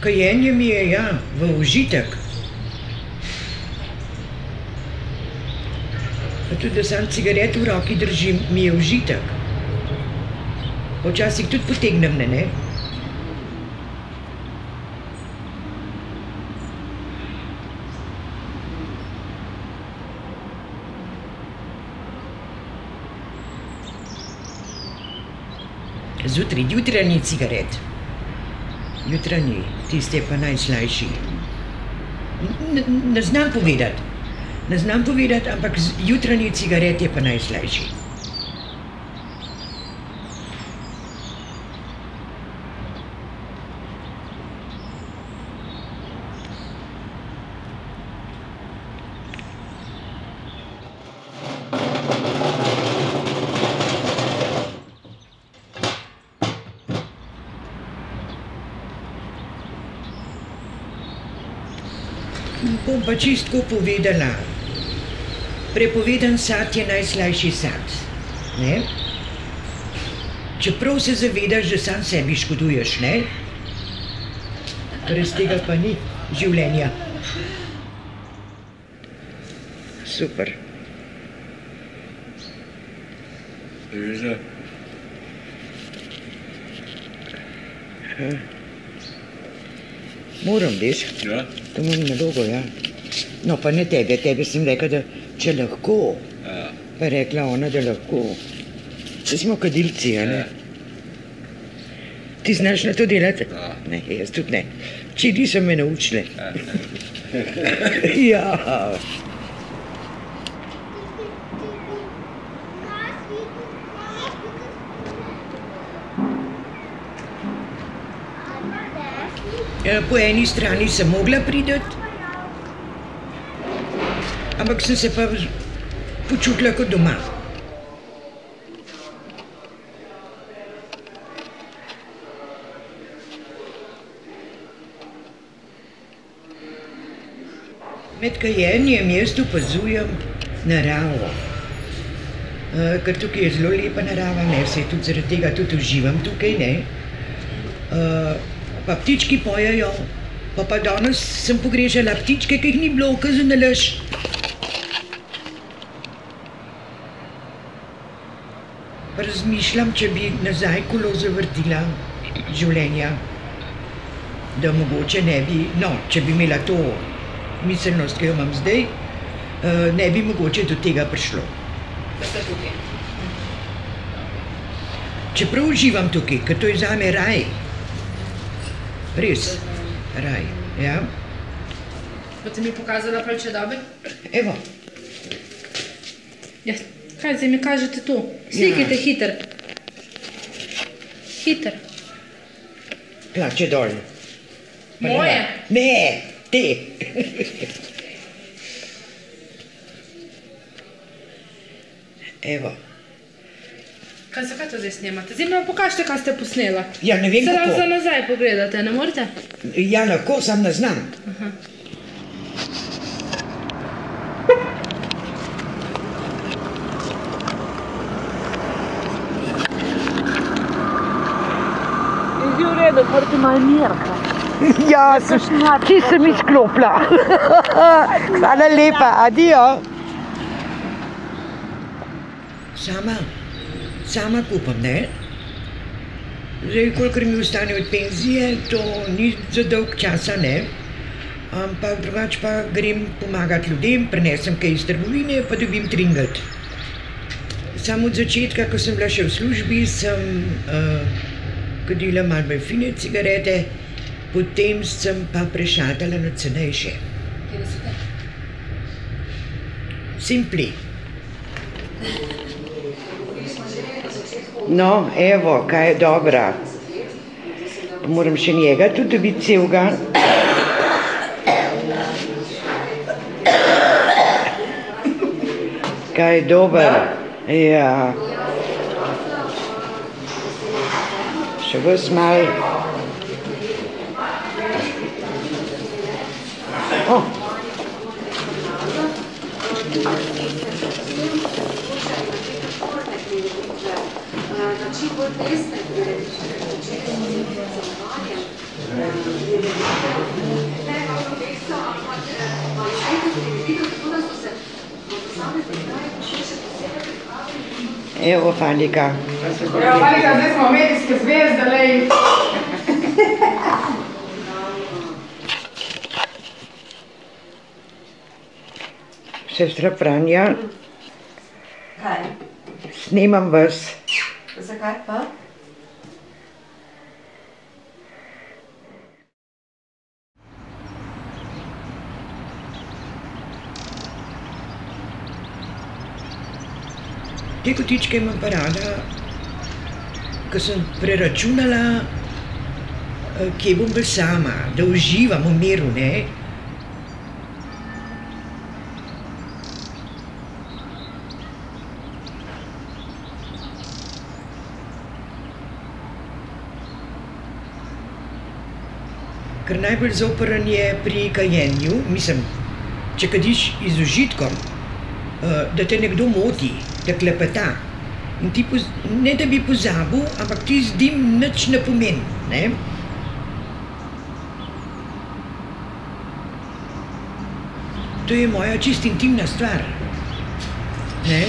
Kajenje mi je, ja, v užitek. Pa tudi, da sam cigaret v roki držim, mi je užitek. Včasih tudi potegnem, ne? Zjutraj, jutranji cigaret. Jutranji, tisti je pa najslajši. Ne znam povedati. Ne znam povedati, ampak jutranji cigaret je pa najslajši. Bom pa čistko povedala. Prepovedan sad je najslajši sad, ne? Čeprav se zavedaš, da sam sebi škoduješ, ne? Brez tega pa ni življenja. Super. Moram, veš? Ja. To imam na dolgo, ja. No, pa ne tebe, tebe sem rekla, da če lahko. Ja. Pa je rekla ona, da lahko. Če smo kadilci, a ne? Ti znaš na to delati? Ja. Ne, jaz tudi ne. Včeraj so me naučile. Ja. Po eni strani sem mogla priti, ampak sem se pa počutila kot doma. Med kajenjem jaz opazujem naravo, ker tukaj je zelo lepa narava, ne, saj tudi zaradi tega tudi uživam tukaj, ne. Pa ptički pojejo, pa danes sem pogrešala ptičke, ki jih ni bilo, ker za nalaž. Pa razmišljam, če bi nazaj kolo zavrtila življenja, da mogoče ne bi, no, če bi imela to miselnost, ki jo imam zdaj, ne bi mogoče do tega prišlo. Da ste tukaj. Čeprav uživam tukaj, ker to je zame raj. Res, raj, ja. Boste mi pokazala palče dobe? Evo. Ja, kaj zdaj mi kažete tu? Slikajte hiter. Hiter. Plače dol. Moje? Ne, te. Evo. Zakaj to zdaj snemate? Zdaj mi pokažite, kaj ste posnela. Ja, ne vem kako. Se za nazaj pogledate, ne morete? Ja, lahko, sam ne znam. Je v redu, morate malo mirka. Ja, ti sem izklopila. Hvala lepa, adijo. Sama kupam, ne? Zdaj, kolikor mi ostane od penzije, to ni za dolg časa, ne? Ampak drugače pa grem pomagati ljudem, prinesem kaj iz trgovine, pa dobim tringat. Samo od začetka, ko sem bila še v službi, sem kadila malo bolj fine cigarete, potem sem pa prešatala na cenejše. Kje so te? Simpli. No, evo, kaj je dobra. Moram še njega tudi dobiti celega. Kaj je dober. Ja. Še vas malo. Evo, Fanika. Evo, Fanika, zdaj smo medijske zvezde, lej. Sestra Franja. Kaj? Snemam vas. Zakaj pa? Te kotičke imam pa rada, ko sem preračunala, kje bom bolj sama, da uživam v miru, ne? Ker najbolj zoprn je pri kajenju, mislim, če kadiš z užitkom, da te nekdo moti, da klepeta. In ti ne da bi pozabil, ampak ti z dim nič ne pomeni, ne? To je moja čisto intimna stvar, ne?